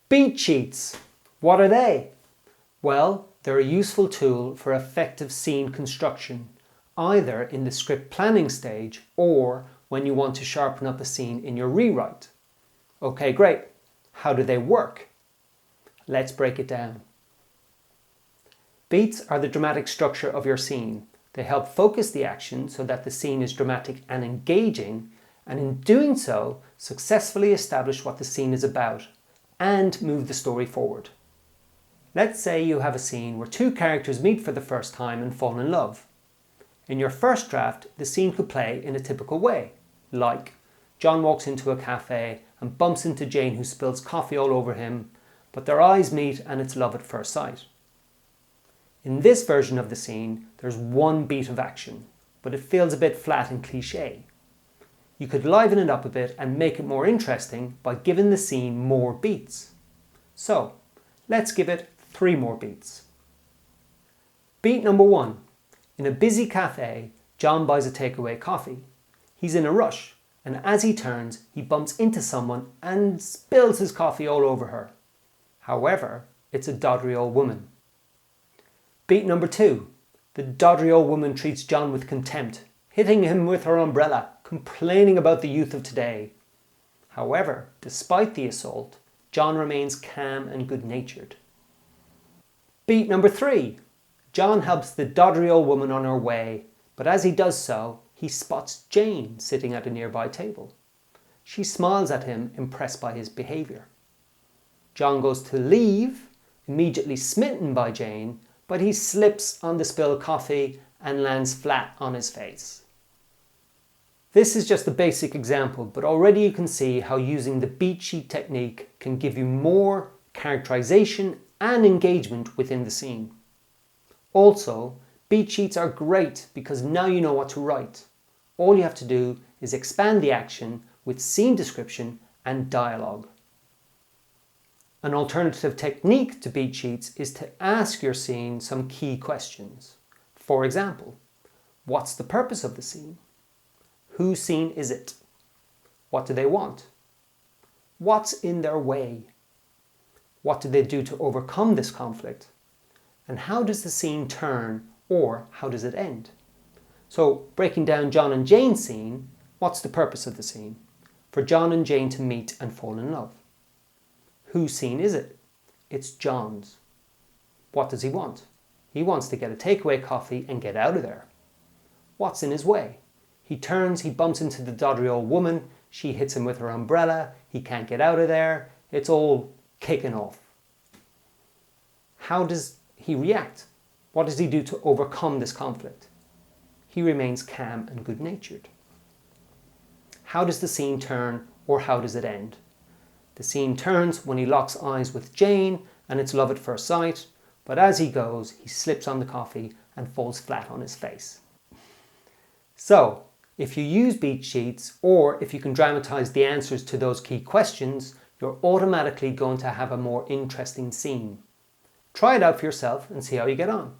Beat sheets. What are they? Well, they're a useful tool for effective scene construction, either in the script planning stage or when you want to sharpen up a scene in your rewrite. Okay, great. How do they work? Let's break it down. Beats are the dramatic structure of your scene. They help focus the action so that the scene is dramatic and engaging, and in doing so, successfully establish what the scene is about and move the story forward. Let's say you have a scene where two characters meet for the first time and fall in love. In your first draft, the scene could play in a typical way, like John walks into a cafe and bumps into Jane, who spills coffee all over him, but their eyes meet and it's love at first sight. In this version of the scene, there's one beat of action, but it feels a bit flat and cliché. You could liven it up a bit and make it more interesting by giving the scene more beats. So, let's give it 3 more beats. Beat number 1. In a busy cafe, John buys a takeaway coffee. He's in a rush, and as he turns, he bumps into someone and spills his coffee all over her. However, it's a doddery old woman. Beat number 2. The doddery old woman treats John with contempt, hitting him with her umbrella, complaining about the youth of today. However, despite the assault, John remains calm and good-natured. Beat number 3. John helps the doddery old woman on her way, but as he does so, he spots Jane sitting at a nearby table. She smiles at him, impressed by his behaviour. John goes to leave, immediately smitten by Jane, but he slips on the spilled coffee and lands flat on his face. This is just a basic example, but already you can see how using the beat sheet technique can give you more characterization and engagement within the scene. Also, beat sheets are great because now you know what to write. All you have to do is expand the action with scene description and dialogue. An alternative technique to beat sheets is to ask your scene some key questions. For example, what's the purpose of the scene? Whose scene is it? What do they want? What's in their way? What do they do to overcome this conflict? And how does the scene turn, or how does it end? So, breaking down John and Jane's scene, what's the purpose of the scene? For John and Jane to meet and fall in love. Whose scene is it? It's John's. What does he want? He wants to get a takeaway coffee and get out of there. What's in his way? He turns, he bumps into the doddery old woman, she hits him with her umbrella, he can't get out of there, it's all kicking off. How does he react? What does he do to overcome this conflict? He remains calm and good-natured. How does the scene turn, or how does it end? The scene turns when he locks eyes with Jane and it's love at first sight, but as he goes, he slips on the coffee and falls flat on his face. So, if you use beat sheets, or if you can dramatize the answers to those key questions, you're automatically going to have a more interesting scene. Try it out for yourself and see how you get on.